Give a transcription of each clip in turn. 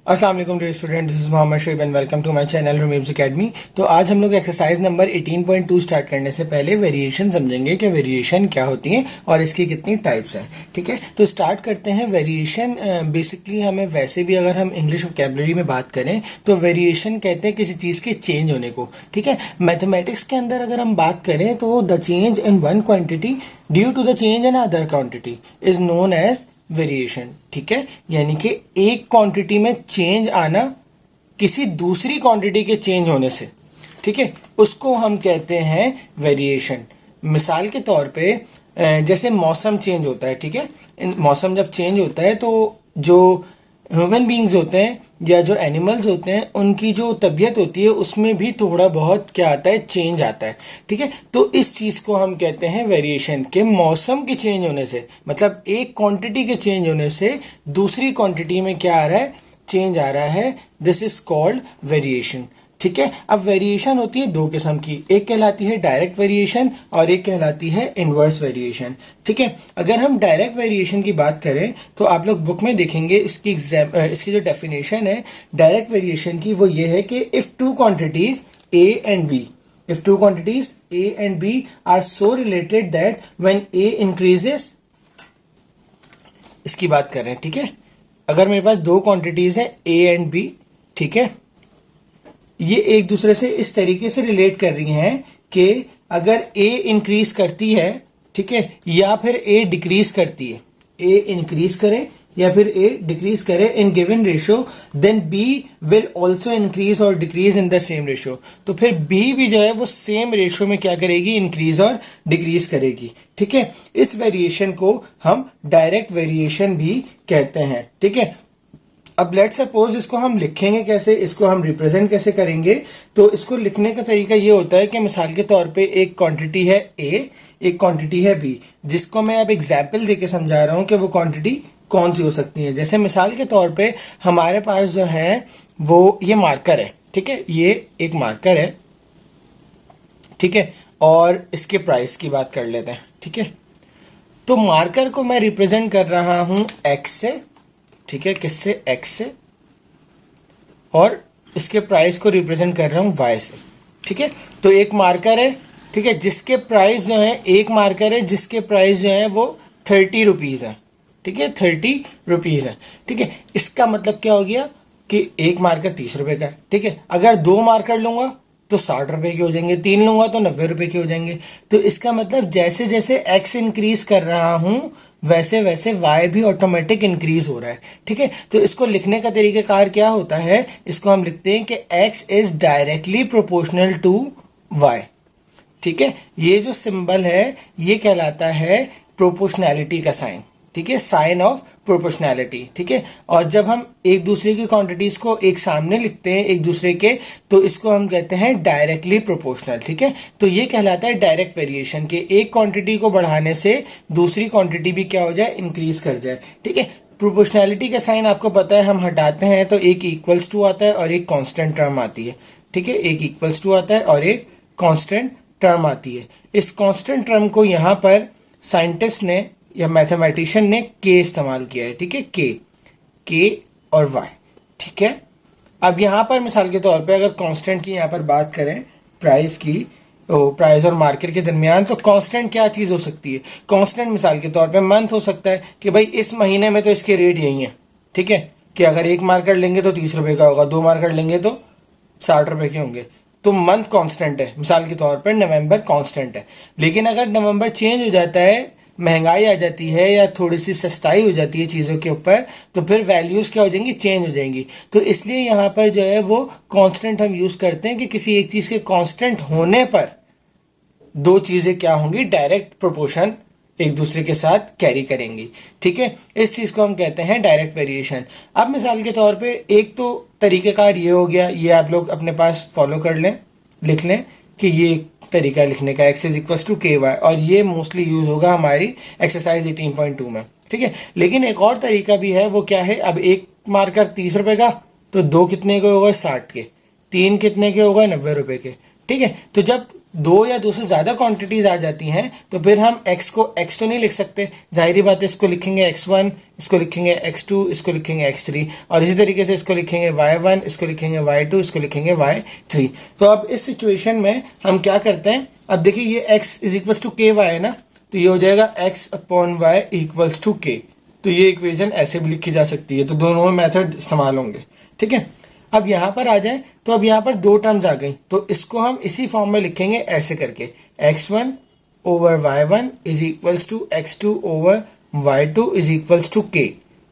अस्सलाम वालेकुम dear student, this is Mohammad Shoaib and welcome to my channel रूमीब्स एकेडमी। तो आज हम लोग एक्सरसाइज नंबर 18.2 स्टार्ट करने से पहले वेरिएशन समझेंगे कि वेरिएशन क्या होती है और इसकी कितनी टाइप्स हैं। ठीक है, तो स्टार्ट करते हैं। वेरिएशन बेसिकली हमें वैसे भी अगर हम इंग्लिश वोकैबुलरी में बात करें तो वेरिएशन कहते हैं किसी चीज़ के चेंज होने को। ठीक है, मैथमेटिक्स के अंदर अगर हम बात करें तो the change in one quantity due to the change in other quantity is known as variation. ठीक है, यानी कि एक क्वांटिटी में चेंज आना किसी दूसरी क्वांटिटी के चेंज होने से, ठीक है, उसको हम कहते हैं वेरिएशन। मिसाल के तौर पे जैसे मौसम चेंज होता है, ठीक है, मौसम जब चेंज होता है तो जो ह्यूमन बींग्स होते हैं या जो एनिमल्स होते हैं उनकी जो तबीयत होती है उसमें भी थोड़ा बहुत क्या आता है, चेंज आता है। ठीक है, तो इस चीज को हम कहते हैं वेरिएशन के मौसम के चेंज होने से, मतलब एक क्वांटिटी के चेंज होने से दूसरी क्वांटिटी में क्या आ रहा है, चेंज आ रहा है। This is called variation. ठीक है, अब वेरिएशन होती है दो किस्म की, एक कहलाती है डायरेक्ट वेरिएशन और एक कहलाती है इनवर्स वेरिएशन। ठीक है, अगर हम डायरेक्ट वेरिएशन की बात करें तो आप लोग बुक में देखेंगे इसकी जो डेफिनेशन है डायरेक्ट वेरिएशन की, वो ये है कि if two quantities A and B, if two quantities A and B are so related that when A increases, इसकी बात कर रहे हैं। ठीक है, अगर मेरे पास दो क्वांटिटीज है A एंड B, ठीक है, ये एक दूसरे से इस तरीके से रिलेट कर रही हैं कि अगर A इंक्रीज करती है, ठीक है, या फिर A डिक्रीज करती है, A इंक्रीज करे या फिर A डिक्रीज करे in given ratio, then B will also increase और decrease in the same ratio. तो फिर B भी जो है वो सेम रेशियो में क्या करेगी, इंक्रीज और डिक्रीज करेगी। ठीक है, इस वेरिएशन को हम डायरेक्ट वेरिएशन भी कहते हैं। ठीक है, अब लेट सपोज इसको हम लिखेंगे कैसे, इसको हम रिप्रेजेंट कैसे करेंगे, तो इसको लिखने का तरीका ये होता है कि मिसाल के तौर पे एक क्वांटिटी है A, एक क्वांटिटी है B, जिसको मैं अब एग्जाम्पल देके समझा रहा हूं कि वो क्वांटिटी कौन सी हो सकती है। जैसे मिसाल के तौर पे हमारे पास जो है वो ये मार्कर है, ठीक है, ये एक मार्कर है, ठीक है, और इसके प्राइस की बात कर लेते हैं। ठीक है, तो मार्कर को मैं रिप्रेजेंट कर रहा हूं X से, ठीक है, किससे, X से, और इसके प्राइस को रिप्रेजेंट कर रहा हूं Y से। ठीक है, तो एक मार्कर है, ठीक है, जिसके प्राइस जो है, एक मार्कर है जिसके प्राइस जो है वो 30 रुपीज है। ठीक है, 30 रुपीज है। ठीक है, इसका मतलब क्या हो गया कि एक मार्कर 30 रुपए का है। ठीक है, अगर दो मार्कर लूंगा तो 60 रुपए के हो जाएंगे, तीन लूंगा तो 90 रुपए के हो जाएंगे। तो इसका मतलब जैसे जैसे X इंक्रीज कर रहा हूं वैसे वैसे Y भी ऑटोमेटिक इंक्रीज हो रहा है। ठीक है, तो इसको लिखने का तरीकाकार क्या होता है, इसको हम लिखते हैं कि X is directly proportional to Y। ठीक है, ये जो सिंबल है ये कहलाता है प्रोपोर्शनैलिटी का साइन। ठीक है, साइन ऑफ प्रोपोर्शनैलिटी। ठीक है, और जब हम एक दूसरे की क्वांटिटीज को एक सामने लिखते हैं एक दूसरे के, तो इसको हम कहते हैं डायरेक्टली प्रोपोर्शनल। ठीक है, तो ये कहलाता है डायरेक्ट वेरिएशन के एक क्वांटिटी को बढ़ाने से दूसरी क्वांटिटी भी क्या हो जाए, इंक्रीज कर जाए। ठीक है, प्रोपोर्शनैलिटी का साइन आपको पता है, हम हटाते हैं तो एक इक्वल्स टू आता है और एक कांस्टेंट टर्म आती है। ठीक है, एक इक्वल्स टू आता है और एक कांस्टेंट टर्म आती है। इस कांस्टेंट टर्म को यहां पर साइंटिस्ट ने या मैथमेटिशियन ने के इस्तेमाल किया है। ठीक है, के और वाई। ठीक है, अब यहां पर मिसाल के तौर पे अगर कांस्टेंट की यहां पर बात करें प्राइस की, प्राइस और मार्केट के दरमियान, तो कांस्टेंट क्या चीज हो सकती है, कांस्टेंट मिसाल के तौर पे मंथ हो सकता है कि भाई इस महीने में तो इसके रेट यही है। ठीक है, कि अगर एक मार्कर लेंगे तो 30 रुपए का होगा, दो मार्कर लेंगे तो 60 रुपए के होंगे। तो मंथ कांस्टेंट है, मिसाल के तौर पर नवंबर कांस्टेंट है। लेकिन अगर नवंबर चेंज हो जाता है, महंगाई आ जाती है या थोड़ी सी सस्ताई हो जाती है चीजों के ऊपर, तो फिर वैल्यूज क्या हो जाएंगी, चेंज हो जाएंगी। तो इसलिए यहां पर जो है वो कांस्टेंट हम यूज करते हैं कि किसी एक चीज के कांस्टेंट होने पर दो चीजें क्या होंगी, डायरेक्ट प्रोपोर्शन एक दूसरे के साथ कैरी करेंगी। ठीक है, इस चीज को हम कहते हैं डायरेक्ट वेरिएशन। अब मिसाल के तौर पे एक तो तरीकेकार ये हो गया, ये आप लोग अपने पास फॉलो कर लें, लिख लें कि ये तरीका लिखने का X इज इक्वल टू के वाई, और ये मोस्टली यूज होगा हमारी एक्सरसाइज 18.2 में। ठीक है, लेकिन एक और तरीका भी है, वो क्या है, अब एक मार्कर 30 रुपए का, तो दो कितने के होगा, 60 के, तीन कितने के होगा, 90 रुपए के। ठीक है, तो जब दो या दो से ज्यादा क्वांटिटीज आ जाती हैं तो फिर हम x को x तो नहीं लिख सकते, जाहिर बात है इसको लिखेंगे x1, इसको लिखेंगे x2, इसको लिखेंगे x3, और इसी तरीके से इसको लिखेंगे y1, इसको लिखेंगे y2, इसको लिखेंगे y3। तो अब इस सिचुएशन में हम क्या करते हैं, अब देखिए ये x is equals to ky है ना, तो ये हो जाएगा x upon y equals to k। तो ये इक्वेशन ऐसे भी लिखी जा सकती है, तो दोनों मेथड इस्तेमाल होंगे, ठीक है। अब यहां पर आ जाए तो अब यहां पर दो टर्म्स आ गई, तो इसको हम इसी फॉर्म में लिखेंगे ऐसे करके, x1 over y1 is equals to x2 over y2 is equals to k,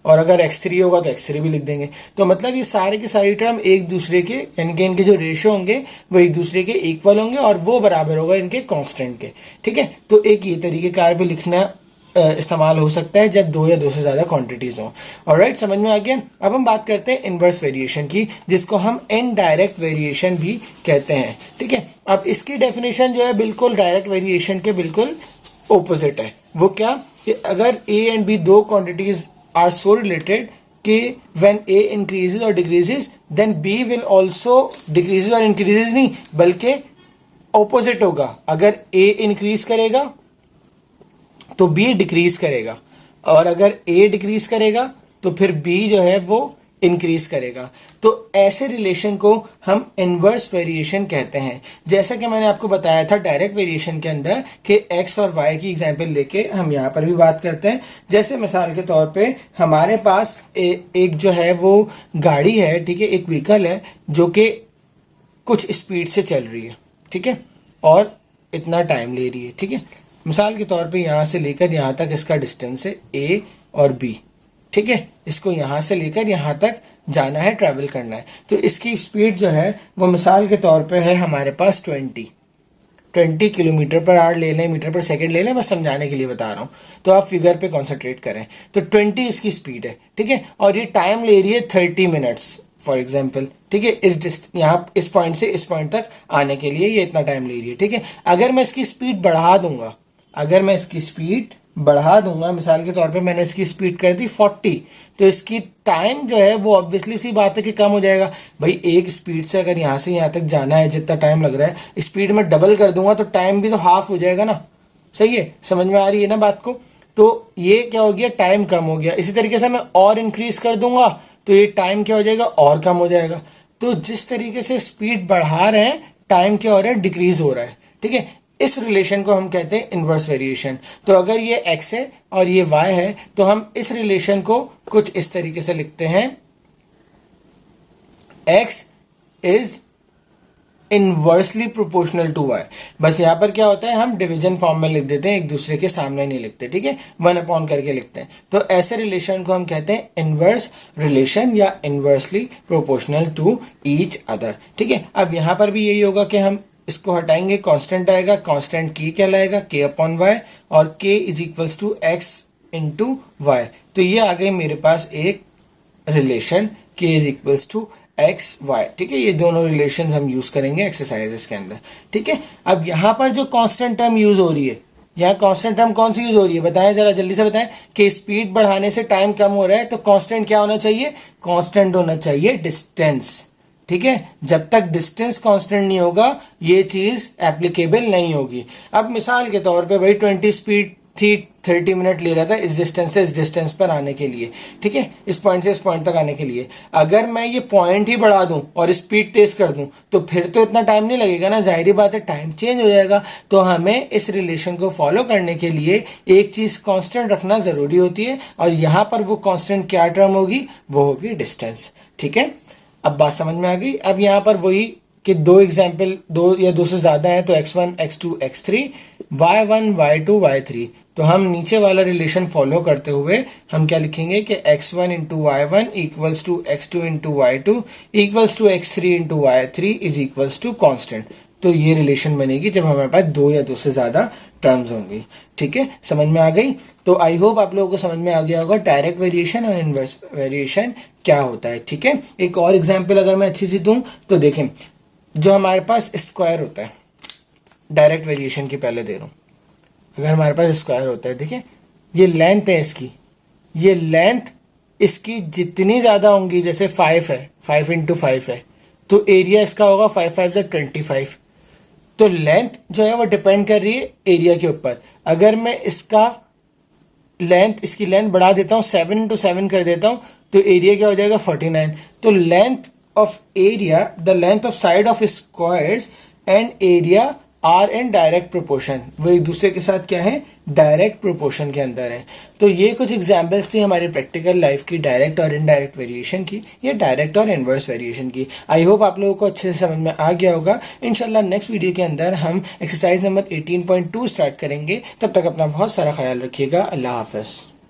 और अगर x3 होगा तो x3 भी लिख देंगे। तो मतलब ये सारे के सारे टर्म एक दूसरे के, यानी कि इनके जो रेशियो होंगे वो एक दूसरे के इक्वल होंगे और वो बराबर होगा इनके कांस्टेंट के, ठीक है। तो एक ये तरीकेकार भी लिखना इस्तेमाल हो सकता है जब दो या दो से ज्यादा क्वांटिटीज हो। ऑलराइट, समझ में आ गया। अब हम बात करते हैं इनवर्स वेरिएशन की, जिसको हम इनडायरेक्ट वेरिएशन भी कहते हैं, ठीक है। अब इसकी डेफिनेशन जो है बिल्कुल डायरेक्ट वेरिएशन के बिल्कुल ऑपोजिट है। वो क्या, कि अगर ए एंड बी दो क्वांटिटीज आर सो रिलेटेड कि व्हेन ए इंक्रीजेज और decreases then B will also decreases और इंक्रीजेज नहीं, बल्कि ऑपोजिट होगा। अगर ए इंक्रीज करेगा तो बी डिक्रीज करेगा, और अगर ए डिक्रीज करेगा तो फिर बी जो है वो इंक्रीज करेगा। तो ऐसे रिलेशन को हम इनवर्स वेरिएशन कहते हैं। जैसा कि मैंने आपको बताया था डायरेक्ट वेरिएशन के अंदर कि एक्स और वाई की एग्जांपल लेके हम यहाँ पर भी बात करते हैं। जैसे मिसाल के तौर पे हमारे पास एक जो है वो गाड़ी है, ठीक है, एक व्हीकल है जो कि कुछ स्पीड से चल रही है, ठीक है, और इतना टाइम ले रही है, ठीक है। मिसाल के तौर पे यहां से लेकर यहां तक इसका डिस्टेंस है ए और बी, ठीक है। इसको यहां से लेकर यहां तक जाना है, ट्रैवल करना है। तो इसकी स्पीड जो है वो मिसाल के तौर पे है हमारे पास 20 किलोमीटर पर आवर ले लें, मीटर पर सेकंड ले लें, बस समझाने के लिए बता रहा हूं, तो आप फिगर पे कॉन्सेंट्रेट करें। तो 20 इसकी स्पीड है, ठीक है, और ये टाइम ले रही है 30 मिनट्स फॉर एग्जाम्पल, ठीक है। यहाँ इस पॉइंट से इस पॉइंट तक आने के लिए ये इतना टाइम ले रही है, ठीक है। अगर मैं इसकी स्पीड बढ़ा दूंगा, अगर मैं इसकी स्पीड बढ़ा दूंगा, मिसाल के तौर पे मैंने इसकी स्पीड कर दी 40, तो इसकी टाइम जो है वो ऑब्वियसली सी बात है कि कम हो जाएगा। भाई एक स्पीड से अगर यहां से यहां तक जाना है जितना टाइम लग रहा है, स्पीड में डबल कर दूंगा तो टाइम भी तो हाफ हो जाएगा ना, सही है, समझ में आ रही है ना बात को। तो ये क्या हो गया, टाइम कम हो गया। इसी तरीके से मैं और इंक्रीज कर दूंगा तो ये टाइम क्या हो जाएगा, और कम हो जाएगा। तो जिस तरीके से स्पीड बढ़ा रहे हैं टाइम क्या हो रहा है, डिक्रीज हो रहा है, ठीक है। इस रिलेशन को हम कहते हैं इनवर्स वेरिएशन। तो अगर ये x है और ये y है तो हम इस रिलेशन को कुछ इस तरीके से लिखते हैं, x is inversely proportional to y। बस यहां पर क्या होता है, हम डिवीजन फॉर्म में लिख देते हैं, एक दूसरे के सामने नहीं लिखते, ठीक है, 1 करके लिखते हैं। तो ऐसे रिलेशन को हम कहते हैं इनवर्स रिलेशन या inversely proportional to each other, ठीक है। अब यहां पर भी यही होगा कि हम इसको हटाएंगे, कांस्टेंट आएगा, कांस्टेंट k कहलाएगा, k अपॉन वाई, और k is equals to x into y. तो ये आ गई मेरे पास एक relation k is equals to x y, ठीक है। ये दोनों रिलेशन हम यूज करेंगे एक्सरसाइजेस के अंदर, ठीक है। अब यहां पर जो कांस्टेंट टर्म यूज हो रही है, यहाँ कांस्टेंट टर्म कौन सी यूज हो रही है, बताएं जरा जल्दी से बताएं। कि स्पीड बढ़ाने से टाइम कम हो रहा है तो कांस्टेंट क्या होना चाहिए, कांस्टेंट होना चाहिए डिस्टेंस, ठीक है। जब तक डिस्टेंस कांस्टेंट नहीं होगा ये चीज एप्लीकेबल नहीं होगी। अब मिसाल के तौर पे भाई 20 स्पीड थी, 30 मिनट ले रहा था इस डिस्टेंस से इस डिस्टेंस पर आने के लिए, ठीक है, इस पॉइंट से इस पॉइंट तक आने के लिए। अगर मैं ये पॉइंट ही बढ़ा दूं और स्पीड तेज कर दूं तो फिर तो इतना टाइम नहीं लगेगा ना, जाहिर बात है टाइम चेंज हो जाएगा। तो हमें इस रिलेशन को फॉलो करने के लिए एक चीज कांस्टेंट रखना जरूरी होती है, और यहां पर वो कांस्टेंट क्या टर्म होगी, वो होगी डिस्टेंस, ठीक है। अब बात समझ में आ गई। अब यहां पर वही कि दो एग्जाम्पल, दो या दो से ज्यादा है तो x1 x2 x3, y1 y2 y3। तो हम नीचे वाला रिलेशन फॉलो करते हुए हम क्या लिखेंगे कि x1 into y1 equals to x2 into y2 equals to x3 into y3 is equals to constant. तो ये रिलेशन बनेगी जब हमारे पास दो या दो से ज्यादा टर्म्स होंगी, ठीक है, समझ में आ गई। तो आई होप आप लोगों को समझ में आ गया होगा डायरेक्ट वेरिएशन और इनवर्स वेरिएशन क्या होता है, ठीक है। एक और एग्जांपल अगर मैं अच्छी सी दूं तो देखें, जो हमारे पास स्क्वायर होता है, डायरेक्ट वेरिएशन की पहले दे रहा हूं, अगर हमारे पास स्क्वायर होता है, देखिए ये लेंथ है इसकी, ये लेंथ इसकी जितनी ज्यादा होंगी, जैसे 5 है, 5 इंटू 5 है, तो एरिया इसका होगा 5 5 25। तो लेंथ जो है वो डिपेंड कर रही है एरिया के ऊपर। अगर मैं इसकी लेंथ बढ़ा देता हूँ, 7 × 7 कर देता हूँ, तो एरिया क्या हो जाएगा 49। तो length of area, the length of side of squares and area are in direct proportion, वो एक दूसरे के साथ क्या है, डायरेक्ट प्रोपोर्शन के अंदर है। तो ये कुछ एग्जांपल्स थी हमारी प्रैक्टिकल लाइफ की डायरेक्ट और इनडायरेक्ट वेरिएशन की, या डायरेक्ट और इनवर्स वेरिएशन की। आई होप आप लोगों को अच्छे से समझ में आ गया होगा। इंशाल्लाह नेक्स्ट वीडियो के अंदर हम एक्सरसाइज नंबर 18.2 स्टार्ट करेंगे। तब तक अपना बहुत सारा ख्याल रखिएगा। अल्लाह हाफिज।